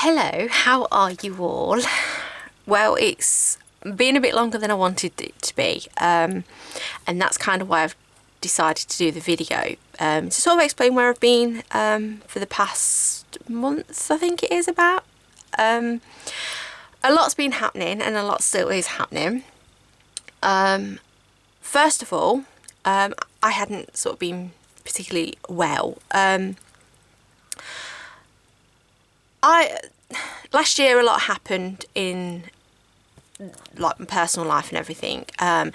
Hello, how are you all? Well, it's been a bit longer than I wanted it to be, and that's kind of why I've decided to do the video, to sort of explain where I've been for the past month, I think it is about. A lot's been happening and a lot still is happening. First of all, I hadn't sort of been particularly well. Last year a lot happened in like my personal life and everything, and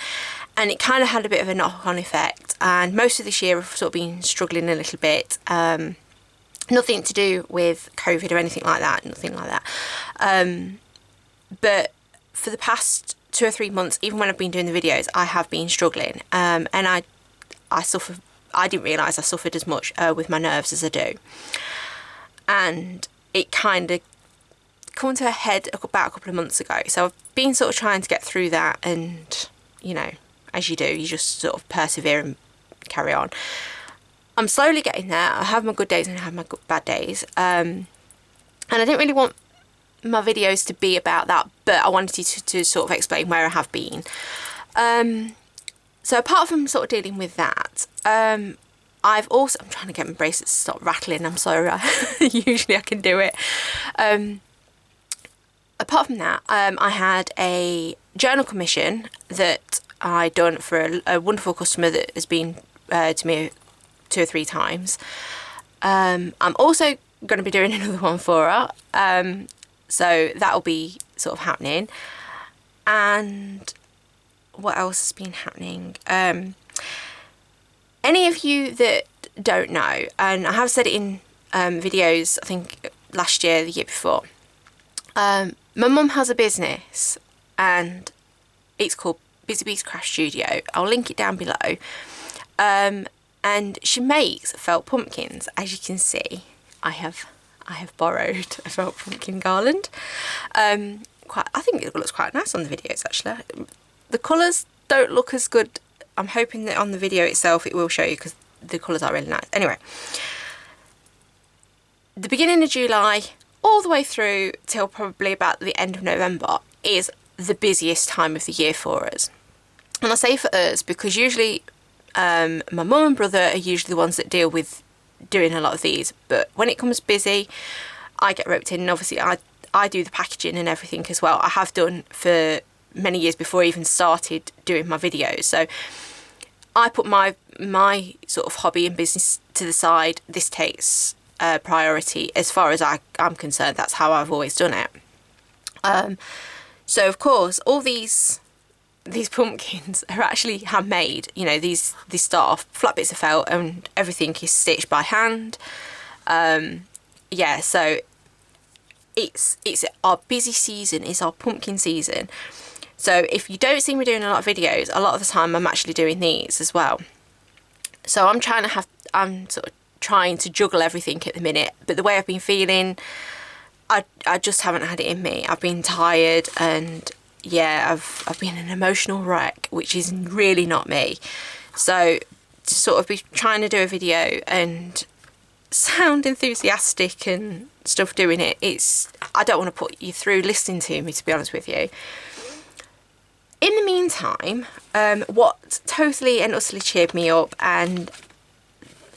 it kind of had a bit of a knock-on effect, and most of this year I've sort of been struggling a little bit. Nothing to do with COVID or anything like that, but for the past 2 or 3 months, even when I've been doing the videos, I have been struggling, and I didn't realise I suffered as much with my nerves as I do, and it kind of come to a head about a couple of months ago. So I've been sort of trying to get through that, and you know, as you do, you just sort of persevere and carry on. I'm slowly getting there. I have my good days and I have my bad days, and I didn't really want my videos to be about that, but I wanted to sort of explain where I have been. So apart from sort of dealing with that, I'm trying to get my bracelets to stop rattling. I'm sorry. Usually I can do it. Apart from that, I had a journal commission that I done for a wonderful customer that has been to me 2 or 3 times. I'm also going to be doing another one for her. So that'll be sort of happening. And what else has been happening? Any of you that don't know, and I have said it in videos, I think last year, the year before, my mum has a business and it's called Busy Bees Craft Studio. I'll link it down below. And she makes felt pumpkins. As you can see, I have borrowed a felt pumpkin garland. I think it looks quite nice on the videos actually. The colours don't look as good. I'm hoping that on the video itself it will show you, because the colours are really nice. Anyway, the beginning of July all the way through till probably about the end of November is the busiest time of the year for us. And I say for us because usually my mum and brother are usually the ones that deal with doing a lot of these, but when it comes busy, I get roped in, and obviously I do the packaging and everything as well. I have done for many years before I even started doing my videos. So I put my sort of hobby and business to the side. This takes priority as far as I'm concerned. That's how I've always done it. So of course all these pumpkins are actually handmade. You know, these start off flat bits of felt and everything is stitched by hand. Yeah, so it's our busy season, it's our pumpkin season. So if you don't see me doing a lot of videos, a lot of the time I'm actually doing these as well. So I'm sort of trying to juggle everything at the minute, but the way I've been feeling, I just haven't had it in me. I've been tired, and yeah, I've been an emotional wreck, which is really not me. So to sort of be trying to do a video and sound enthusiastic and stuff doing it, I don't want to put you through listening to me, to be honest with you. In the meantime, what totally and utterly cheered me up, and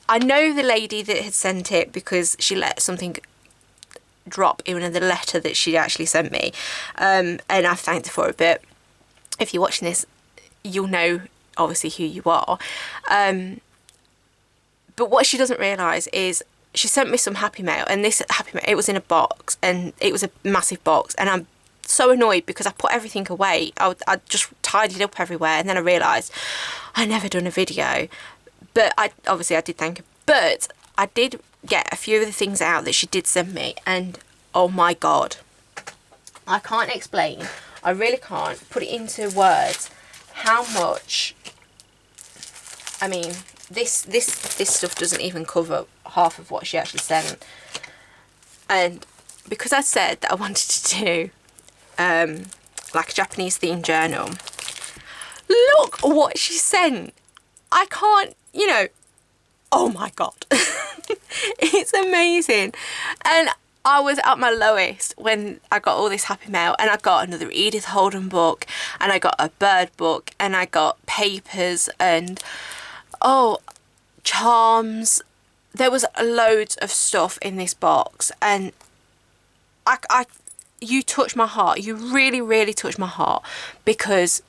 I know the lady that had sent it because she let something drop in the letter that she actually sent me, and I've thanked her for it, but if you're watching this, you'll know obviously who you are. But what she doesn't realise is she sent me some Happy Mail, and this Happy Mail, it was in a box, and it was a massive box, and I'm so annoyed because I put everything away. I just tidied up everywhere, and then I realised I never done a video. But I did thank her. But I did get a few of the things out that she did send me, and oh my god, I can't explain. I really can't put it into words how much. I mean, this stuff doesn't even cover half of what she actually sent. And because I said that I wanted to do like a Japanese themed journal, look what she sent. I can't, oh my god. It's amazing. And I was at my lowest when I got all this happy mail, and I got another Edith Holden book, and I got a bird book, and I got papers and charms. There was loads of stuff in this box, and you touched my heart. You really, really touched my heart, because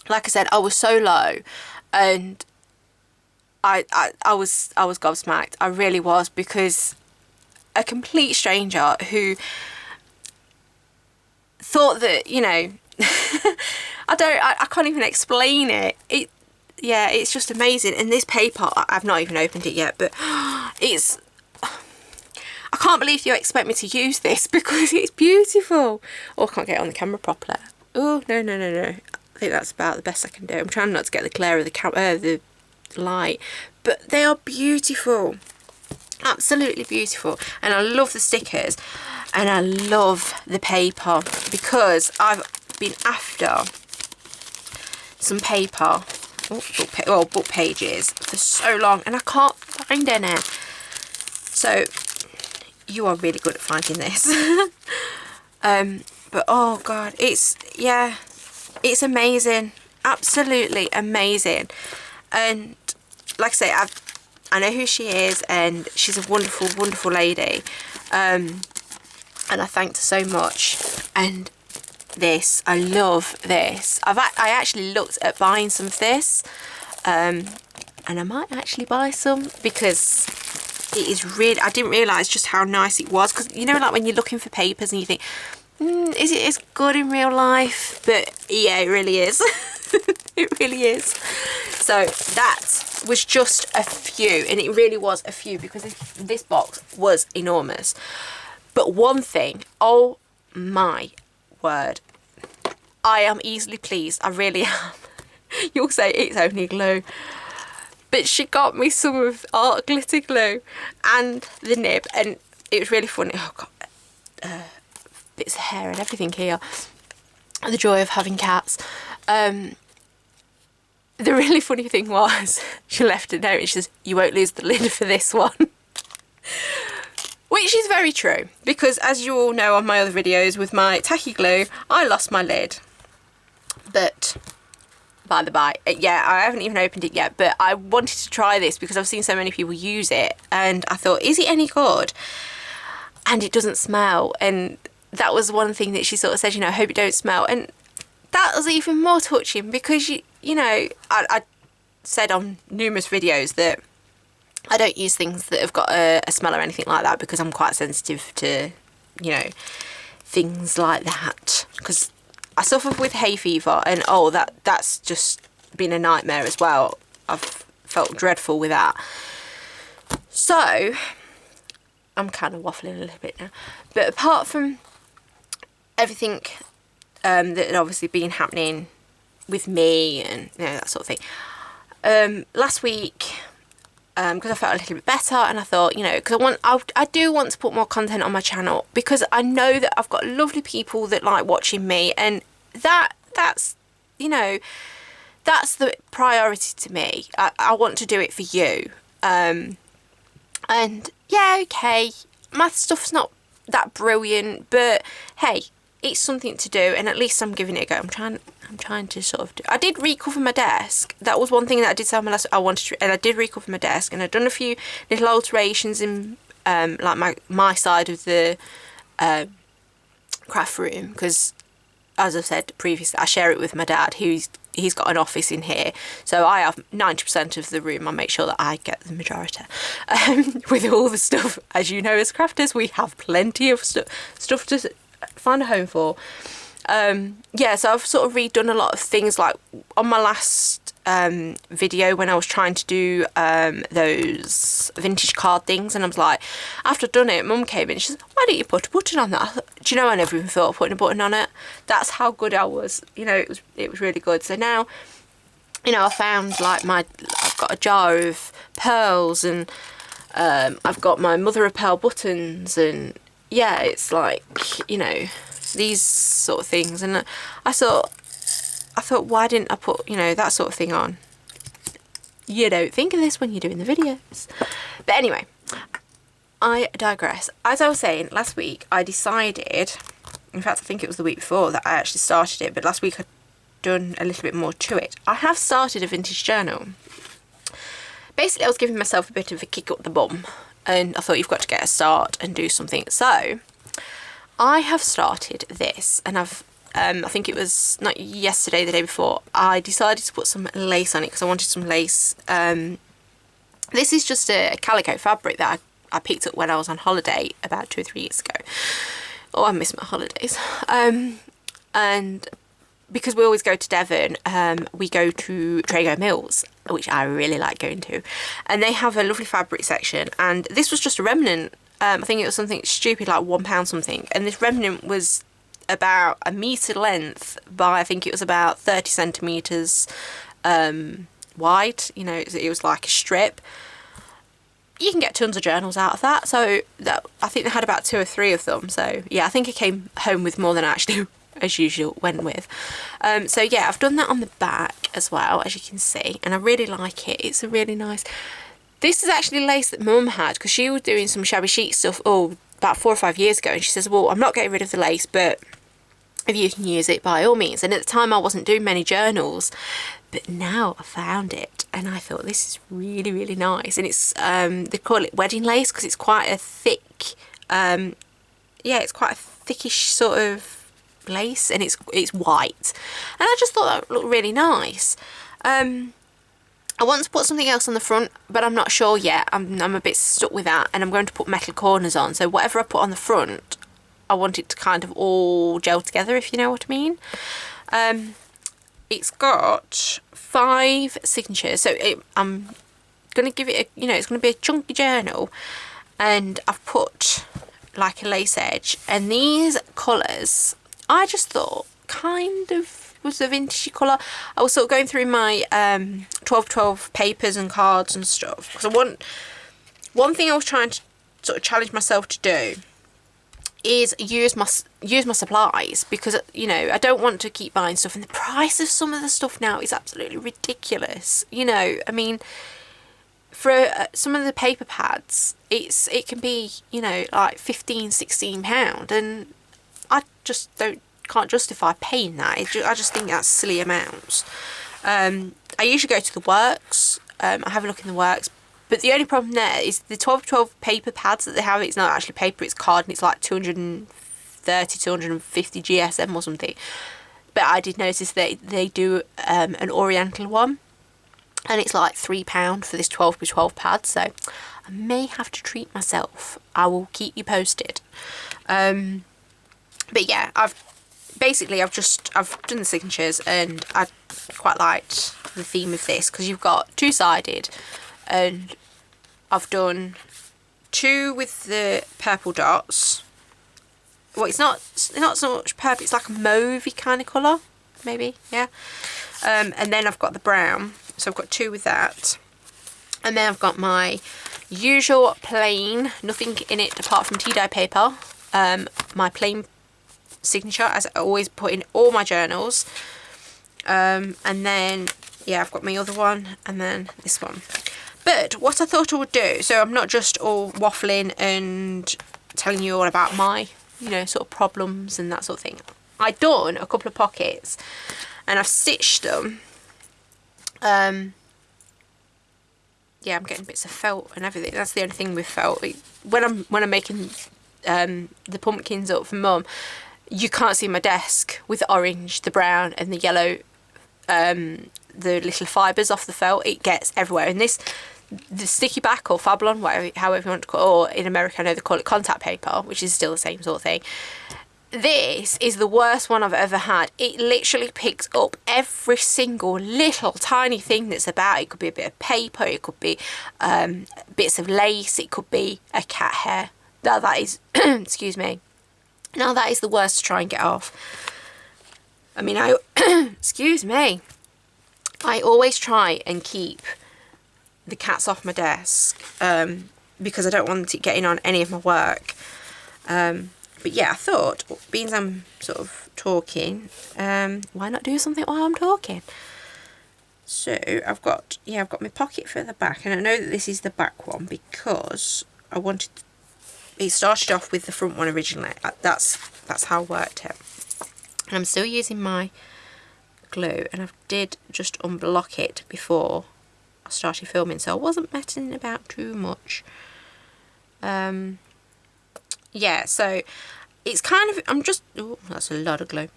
like I said, I was so low, and I was gobsmacked. I really was, because a complete stranger who thought that, you know, I can't even explain it. Yeah, it's just amazing. And this paper, I've not even opened it yet, but I can't believe you expect me to use this, because it's beautiful. Oh, I can't get it on the camera properly. Oh, no. I think that's about the best I can do. I'm trying not to get the glare of the light, but they are beautiful. Absolutely beautiful. And I love the stickers, and I love the paper, because I've been after some paper, book pages, for so long, and I can't find any. So you are really good at finding this. But oh god, it's amazing, absolutely amazing. And like I say, I know who she is, and she's a wonderful, wonderful lady, and I thanked her so much. And this, I love this. I actually looked at buying some of this, and I might actually buy some, because it is really, I didn't realise just how nice it was, because you know, like when you're looking for papers and you think, is it as good in real life? But yeah, it really is. It really is. So that was just a few, and it really was a few, because this box was enormous. But one thing, oh my word, I am easily pleased. I really am. You'll say it's only glue, but she got me some of art glitter glue and the nib, and it was really funny. Oh god, bits of hair and everything here. The joy of having cats. The really funny thing was, she left a note and she says, "You won't lose the lid for this one." Which is very true, because as you all know on my other videos with my tacky glue, I lost my lid. But by the by, yeah, I haven't even opened it yet, but I wanted to try this because I've seen so many people use it, and I thought, is it any good? And it doesn't smell, and that was one thing that she sort of said, you know, I hope it don't smell. And that was even more touching, because you know, I said on numerous videos that I don't use things that have got a smell or anything like that, because I'm quite sensitive to, you know, things like that, because I suffer with hay fever, and oh, that's just been a nightmare as well. I've felt dreadful with that. So I'm kind of waffling a little bit now, but apart from everything that had obviously been happening with me and, you know, that sort of thing, last week, because I felt a little bit better, and I thought, you know, because I do want to put more content on my channel, because I know that I've got lovely people that like watching me, and that's, you know, that's the priority to me. I want to do it for you. And yeah, okay, my stuff's not that brilliant, but hey, it's something to do, and at least I'm giving it a go. I'm trying to sort of I did recover my desk. That was one thing that I did say on my last, I wanted to, and I did recover my desk, and I've done a few little alterations in like my side of the craft room, because as I've said previously, I share it with my dad. He's got an office in here, so I have 90% of the room. I make sure that I get the majority with all the stuff. As you know, as crafters, we have plenty of stuff to find a home for. Yeah, so I've sort of redone a lot of things, like on my last video when I was trying to do those vintage card things, and I was like, after I'd done it, Mum came in, she said, why don't you put a button on that? I thought, do you know, I never even thought of putting a button on it. That's how good I was, you know, it was really good. So now, you know, I found like I've got a jar of pearls, and I've got my mother of pearl buttons, and yeah, it's like, you know, these sort of things. And I thought, why didn't I put, you know, that sort of thing on? You don't think of this when you're doing the videos. But anyway, I digress. As I was saying, last week I decided, in fact I think it was the week before that I actually started it, but last week I'd done a little bit more to it. I have started a vintage journal. Basically I was giving myself a bit of a kick up the bum, and I thought you've got to get a start and do something. So I have started this, and I think it was not yesterday, the day before, I decided to put some lace on it because I wanted some lace. This is just a calico fabric that I picked up when I was on holiday about 2 or 3 years ago. Oh, I miss my holidays. And because we always go to Devon, we go to Trago Mills, which I really like going to. And they have a lovely fabric section. And this was just a remnant. I think it was something stupid like £1 something. And this remnant was about a metre length by, I think it was about 30 centimetres wide. You know, it was like a strip. You can get tons of journals out of that. So I think they had about 2 or 3 of them. So yeah, I think I came home with more than I actually, as usual, went with. So yeah, I've done that on the back as well, as you can see, and I really like it. It's a really nice. This is actually lace that Mum had because she was doing some shabby chic stuff about 4 or 5 years ago, and she says, well, I'm not getting rid of the lace, but if you can use it, by all means. And at the time I wasn't doing many journals, but now I found it and I thought this is really, really nice. And it's they call it wedding lace because it's quite a thick yeah, it's quite a thickish sort of lace, and it's white, and I just thought that looked really nice. I want to put something else on the front, but I'm not sure yet. I'm a bit stuck with that, and I'm going to put metal corners on, so whatever I put on the front I want it to kind of all gel together, if you know what I mean. It's got 5 signatures, so I'm going to give it a, you know, it's going to be a chunky journal, and I've put like a lace edge, and these colours I just thought kind of was a vintagey colour. I was sort of going through my 12 papers and cards and stuff, because one thing I was trying to sort of challenge myself to do is use my supplies, because, you know, I don't want to keep buying stuff, and the price of some of the stuff now is absolutely ridiculous. You know, I mean, for some of the paper pads, it can be, you know, like £15-16, and I just can't justify paying that. I just think that's silly amounts. I usually go to the Works. I have a look in the Works. But the only problem there is the 12 paper pads that they have, it's not actually paper, it's card, and it's like 230, 250 GSM or something. But I did notice that they do an Oriental one, and it's like £3 for this 12 by 12 pad, so I may have to treat myself. I will keep you posted. But yeah, I've done the signatures, and I quite liked the theme of this because you've got 2-sided, and I've done 2 with the purple dots. Well, it's not so much purple, it's like a mauvey kind of colour, maybe, yeah. And then I've got the brown, so I've got 2 with that. And then I've got my usual plain, nothing in it apart from tea dye paper, my plain signature, as I always put in all my journals. And then, yeah, I've got my other one, and then this one. But what I thought I would do, so I'm not just all waffling and telling you all about my, you know, sort of problems and that sort of thing. I've done a couple of pockets, and I've stitched them. Yeah, I'm getting bits of felt and everything. That's the only thing with felt. When I'm making the pumpkins up for Mum, you can't see my desk with the orange, the brown, and the yellow, the little fibres off the felt. It gets everywhere. And the sticky back, or Fablon, however you want to call it, or in America I know they call it contact paper, which is still the same sort of thing. This is the worst one I've ever had. It literally picks up every single little tiny thing that's about. It could be a bit of paper, it could be bits of lace, it could be a cat hair. Now that is, excuse me. Now that is the worst to try and get off. I mean, excuse me. I always try and keep the cats off my desk because I don't want it getting on any of my work. But yeah, I thought, being as I'm sort of talking, why not do something while I'm talking? So I've got my pocket for the back, and I know that this is the back one because I wanted it started off with the front one originally. That's how I worked it. And I'm still using my glue, and I did just unblock it before I started filming, so I wasn't messing about too much. Yeah, so it's kind of, oh, that's a lot of glue.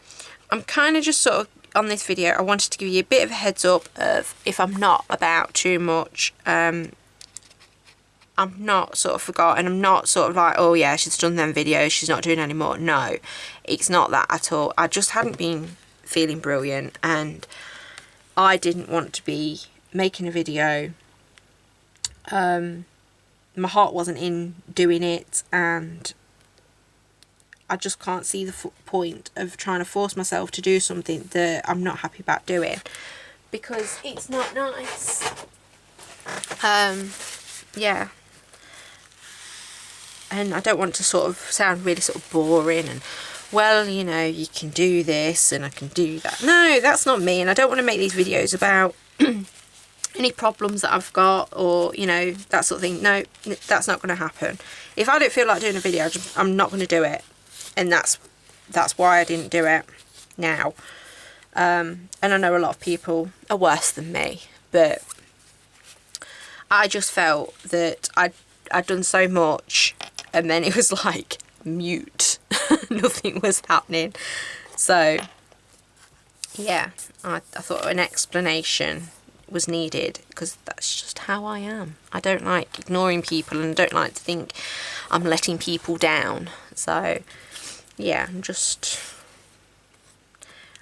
I'm kind of just sort of, on this video, I wanted to give you a bit of a heads up of if I'm not about too much. I'm not sort of forgotten. I'm not sort of like, oh yeah, she's done them videos, she's not doing any more. No, it's not that at all. I just hadn't been feeling brilliant, and I didn't want to be making a video. My heart wasn't in doing it, and I just can't see the point of trying to force myself to do something that I'm not happy about doing, because it's not nice. Yeah. And I don't want to sort of sound really sort of boring and, well, you know, you can do this and I can do that. No, that's not me, and I don't want to make these videos about any problems that I've got, or, you know, that sort of thing. No, that's not going to happen. If I don't feel like doing a video, I'm not going to do it. And that's why I didn't do it now. And I know a lot of people are worse than me, but I just felt that I'd done so much, and then it was like mute. Nothing was happening. So yeah, I thought an explanation was needed, because that's just how I am. I don't like ignoring people, and I don't like to think I'm letting people down. So yeah,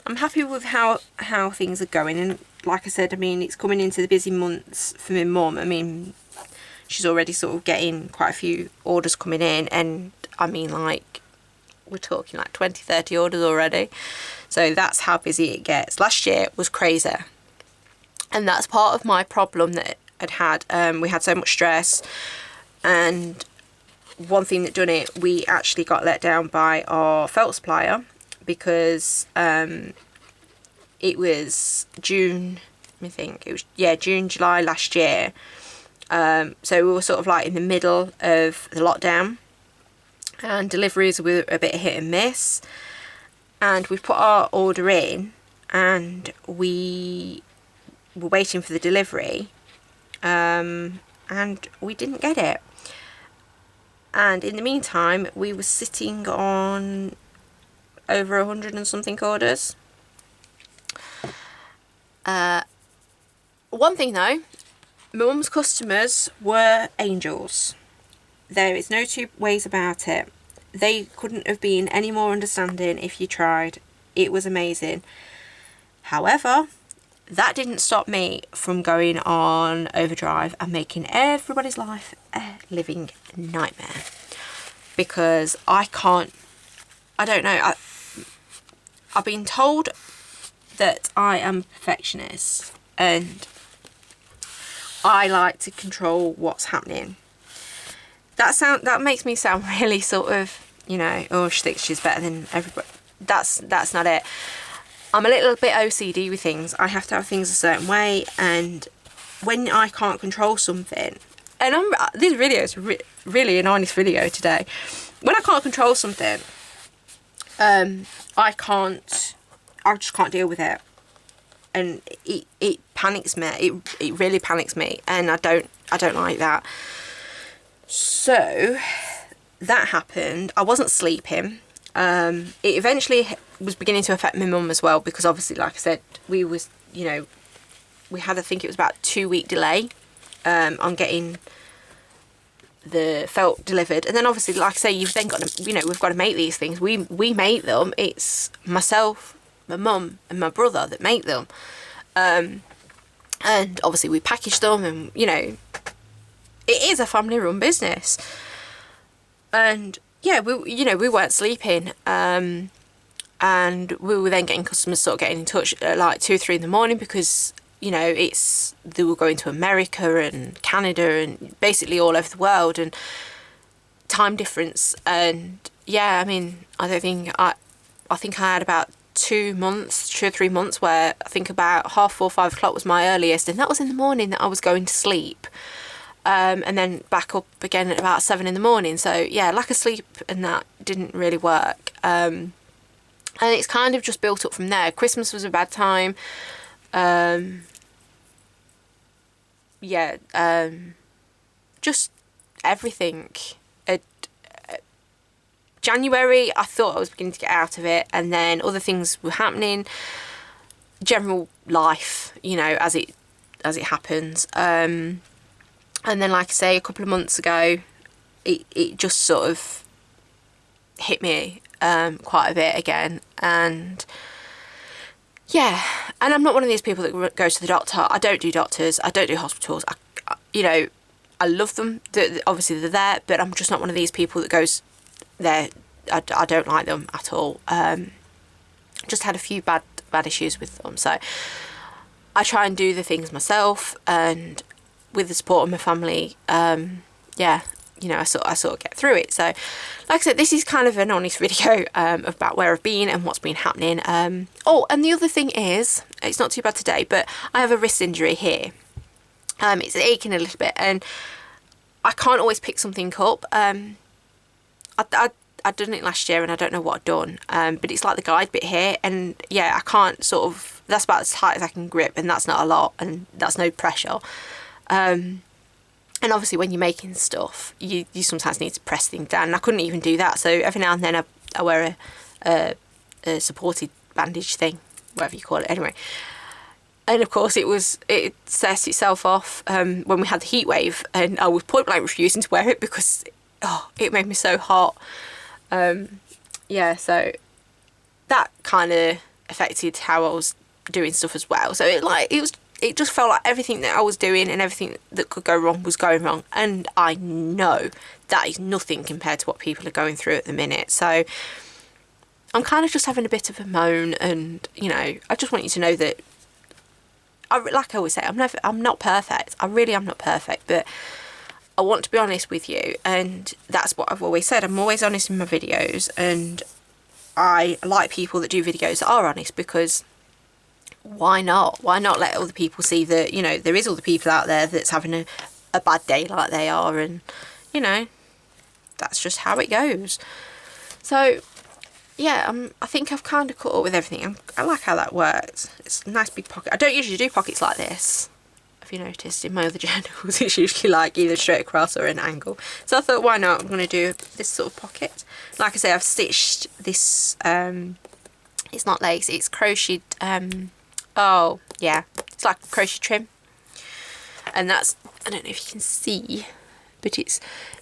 I'm happy with how things are going. And like I said, I mean, it's coming into the busy months for my mum. I mean, she's already sort of getting quite a few orders coming in, and I mean, like, we're talking like 20-30 orders already. So that's how busy it gets. Last year was crazy, and that's part of my problem that I'd had. We had so much stress, and one thing that done it, we actually got let down by our felt supplier, because it was June, I think it was, yeah, June, July last year. So we were sort of like in the middle of the lockdown, and deliveries were a bit hit and miss, and we put our order in, and we were waiting for the delivery, and we didn't get it. And in the meantime, we were sitting on over 100 and something orders. One thing though, my mum's customers were angels. There is no two ways about it. They couldn't have been any more understanding if you tried. It was amazing. However, that didn't stop me from going on overdrive and making everybody's life a living nightmare, because I don't know, I've been told that I am a perfectionist, and I like to control what's happening. That makes me sound really sort of, you know, oh, she thinks she's better than everybody. That's not it. I'm a little bit OCD with things. I have to have things a certain way, and when I can't control something, and this video is really an honest video today. When I can't control something, I just can't deal with it, and it panics me. It really panics me, and I don't like that. So that happened. I wasn't sleeping. It eventually was beginning to affect my mum as well, because obviously, like I said, we had, I think it was about 2-week delay on getting the felt delivered. And then obviously, like I say, you've then got to, you know, we've got to make these things. We make them. It's myself, my mum and my brother that make them. And obviously we package them, and, you know, it is a family run business. And yeah, we weren't sleeping, and we were then getting customers sort of getting in touch at like 2-3 in the morning, because, you know, they were going to America and Canada and basically all over the world, and time difference. And yeah, I mean, I think I had about 2 or 3 months where I think about 4:30, 5 o'clock was my earliest, and that was in the morning that I was going to sleep. and then back up again at about 7 in the morning. So yeah, lack of sleep and that didn't really work. And it's kind of just built up from there. Christmas was a bad time. Just everything. January, I thought I was beginning to get out of it, and then other things were happening. General life, you know, as it happens. And then, like I say, a couple of months ago, it just sort of hit me quite a bit again. And yeah, and I'm not one of these people that goes to the doctor. I don't do doctors. I don't do hospitals. You know, I love them. Obviously, they're there, but I'm just not one of these people that goes there. I don't like them at all. Just had a few bad issues with them, so I try and do the things myself, and with the support of my family, yeah, you know, I sort of get through it. So like I said, this is kind of an honest video about where I've been and what's been happening. Oh, and the other thing is, it's not too bad today, but I have a wrist injury here. It's aching a little bit, and I can't always pick something up. I'd done it last year, and I don't know what I'd done, but it's like the guide bit here, and yeah, I can't sort of, that's about as tight as I can grip, and that's not a lot, and that's no pressure. And obviously when you're making stuff, you sometimes need to press things down, and I couldn't even do that, so every now and then I wear a supported bandage thing, whatever you call it, anyway. And of course it set itself off when we had the heat wave, and I was point blank refusing to wear it because it made me so hot. Yeah, so that kind of affected how I was doing stuff as well. So it just felt like everything that I was doing and everything that could go wrong was going wrong, and I know that is nothing compared to what people are going through at the minute. So I'm kind of just having a bit of a moan, and you know, I just want you to know that like I always say, I'm not perfect. I really am not perfect, but I want to be honest with you, and that's what I've always said. I'm always honest in my videos, and I like people that do videos that are honest, because why not? Why not let other people see that, you know, there is other people out there that's having a bad day like they are, and, you know, that's just how it goes. So, yeah, I think I've kind of caught up with everything. I like how that works. It's a nice big pocket. I don't usually do pockets like this. If you noticed, in my other journals it's usually like either straight across or an angle, so I thought, why not, I'm going to do this sort of pocket. Like I say, I've stitched this, it's not lace, it's crocheted, oh yeah, it's like crochet trim, and that's, I don't know if you can see, but it's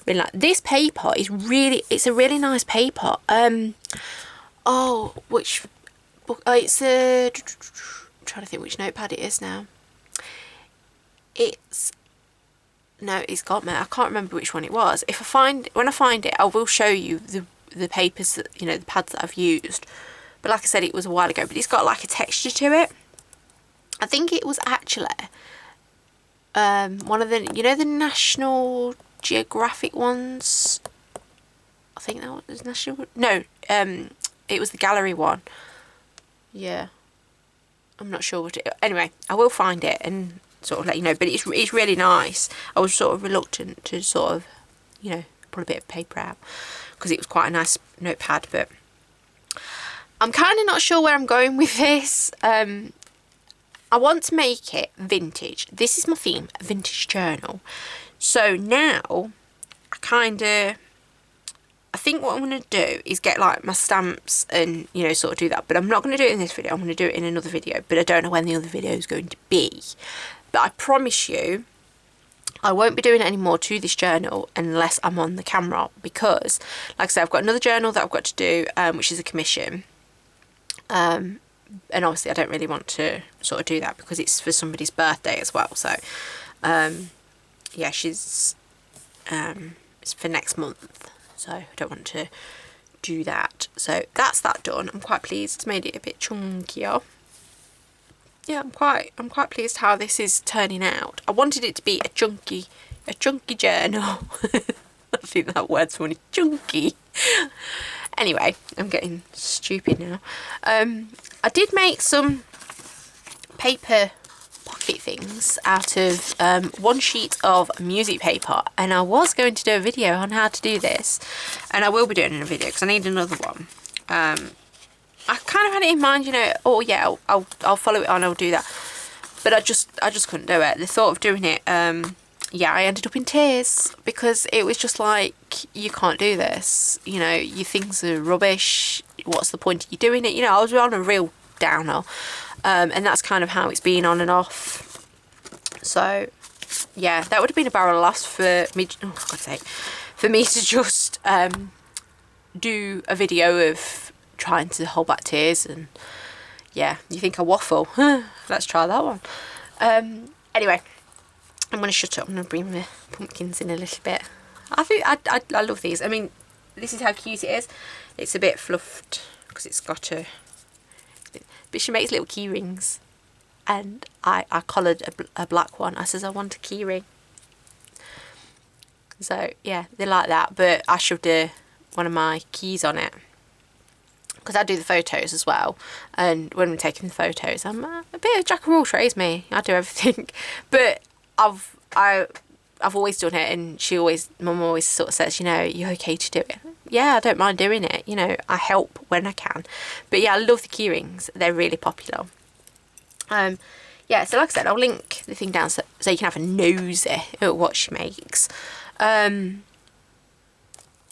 really like, this paper is really, it's a really nice paper. Oh, which book, it's a, I'm trying to think which notepad it is now. It's got me. I can't remember which one it was. When I find it, I will show you the papers that, you know, the pads that I've used. But like I said, it was a while ago. But it's got like a texture to it. I think it was actually one of the, you know, the National Geographic ones. I think that was National. No, it was the gallery one. Yeah, I'm not sure what it. Anyway, I will find it and sort of let you know, but it's really nice. I was sort of reluctant to sort of, you know, pull a bit of paper out because it was quite a nice notepad, but I'm kind of not sure where I'm going with this. I want to make it vintage. This is my theme, a vintage journal. So now I think what I'm going to do is get like my stamps and, you know, sort of do that, but I'm not going to do it in this video. I'm going to do it in another video, but I don't know when the other video is going to be. But I promise you, I won't be doing it anymore to this journal unless I'm on the camera, because, like I said, I've got another journal that I've got to do, which is a commission. And obviously I don't really want to sort of do that because it's for somebody's birthday as well. So, yeah, it's for next month. So I don't want to do that. So that's that done. I'm quite pleased. It's made it a bit chunkier. Yeah, I'm quite pleased how this is turning out. I wanted it to be a chunky journal. I think that word's funny, chunky. Anyway, I'm getting stupid now. I did make some paper fit things out of one sheet of music paper, and I was going to do a video on how to do this, and I will be doing a video because I need another one. I kind of had it in mind, you know, oh yeah, I'll follow it on, I'll do that, but I just couldn't do it. The thought of doing it, yeah, I ended up in tears because it was just like, you can't do this, you know, your things are rubbish, what's the point of you doing it? You know, I was on a real downer, and that's kind of how it's been on and off. So yeah, that would have been a barrel loss for me, oh God's sake, for me to just do a video of trying to hold back tears. And yeah, you think I waffle? Let's try that one. Anyway, I'm going to shut up. I'm going to bring the pumpkins in a little bit. I think I love these. I mean, this is how cute it is. It's a bit fluffed because it's got a... But she makes little key rings. And I collared a black one. I says I want a key ring. So, yeah, they like that. But I shoved one of my keys on it, because I do the photos as well, and when we're taking the photos, I'm a bit of jack of all trades, me. I do everything, but I've always done it, and Mum always sort of says, you know, you're okay to do it. Yeah, I don't mind doing it. You know, I help when I can. But yeah, I love the key rings. They're really popular. Yeah, so like I said, I'll link the thing down so you can have a nosy at what she makes.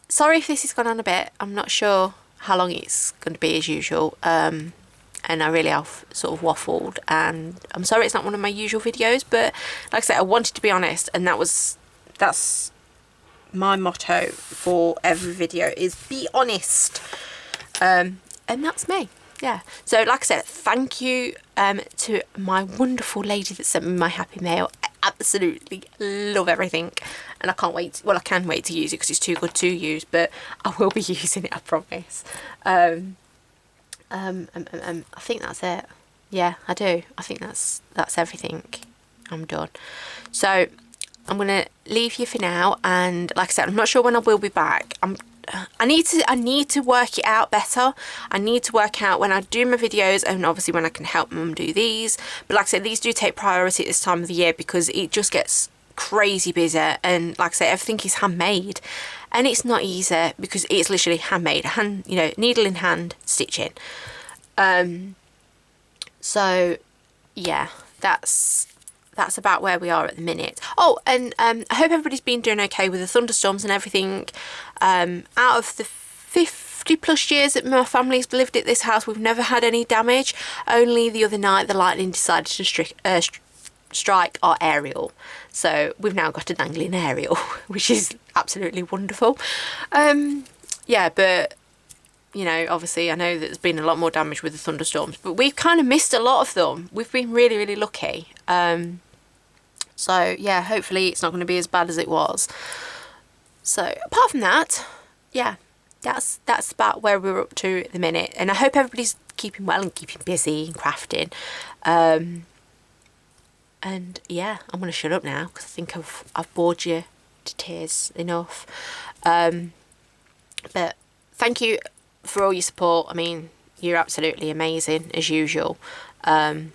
Sorry if this has gone on a bit. I'm not sure how long it's going to be as usual, and I really have sort of waffled, and I'm sorry it's not one of my usual videos, but like I said, I wanted to be honest, and that's my motto for every video, is be honest, and that's me. Yeah, so like I said, thank you to my wonderful lady that sent me my happy mail. I absolutely love everything, and I can't wait. Well, I can wait to use it because it's too good to use, but I will be using it, I promise. I think that's it. Yeah, I do. I think that's everything. I'm done. So I'm gonna leave you for now, and like I said, I'm not sure when I will be back. I need to work it out better. I need to work out when I do my videos, and obviously when I can help Mum do these. But like I said, these do take priority at this time of the year because it just gets crazy busy, and like I said, everything is handmade, and it's not easy because it's literally handmade, you know, needle in hand stitching. So yeah, that's about where we are at the minute. Oh, and I hope everybody's been doing okay with the thunderstorms and everything. Out of the 50 plus years that my family's lived at this house, we've never had any damage. Only the other night the lightning decided to strike our aerial. So we've now got a dangling aerial, which is absolutely wonderful. Yeah, but you know, obviously I know that there's been a lot more damage with the thunderstorms, but we've kind of missed a lot of them. We've been really, really lucky. So yeah, hopefully it's not going to be as bad as it was. So apart from that, yeah, that's about where we're up to at the minute. And I hope everybody's keeping well and keeping busy and crafting. And yeah, I'm going to shut up now because I think I've bored you to tears enough. But thank you for all your support. I mean, you're absolutely amazing as usual. And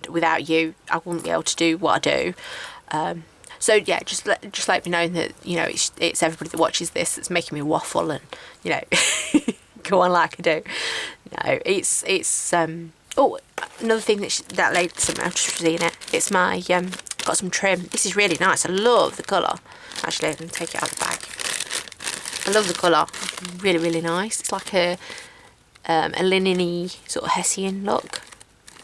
without you, I wouldn't be able to do what I do. So yeah, just let me know that, you know, it's everybody that watches this that's making me waffle and, you know, go on like I do. No, it's oh, another thing that lady sent me, I've just seen it. It's my got some trim. This is really nice. I love the colour. Actually, I'm gonna take it out of the bag. I love the colour. Really, really nice. It's like a linen-y sort of Hessian look.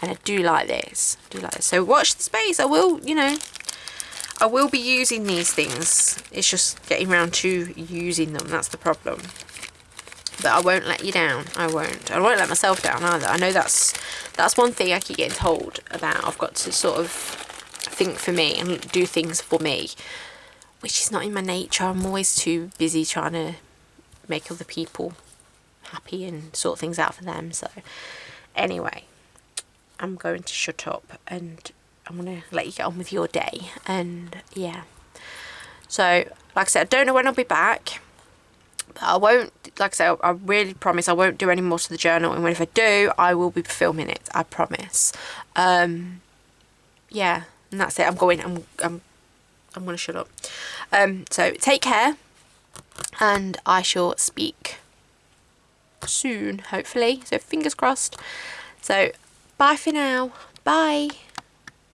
And I do like this. So watch the space. I will be using these things. It's just getting around to using them. That's the problem. But I won't let you down. I won't let myself down either. I know that's one thing I keep getting told about. I've got to sort of think for me and do things for me, which is not in my nature. I'm always too busy trying to make other people happy and sort things out for them. So anyway, I'm going to shut up and I'm going to let you get on with your day. And yeah, so like I said, I don't know when I'll be back, but I won't, like I said, I really promise I won't do any more to the journal, and if I do, I will be filming it, I promise. yeah, and that's it. I'm going to shut up. So take care, and I shall speak soon, hopefully. So fingers crossed. So bye for now. Bye.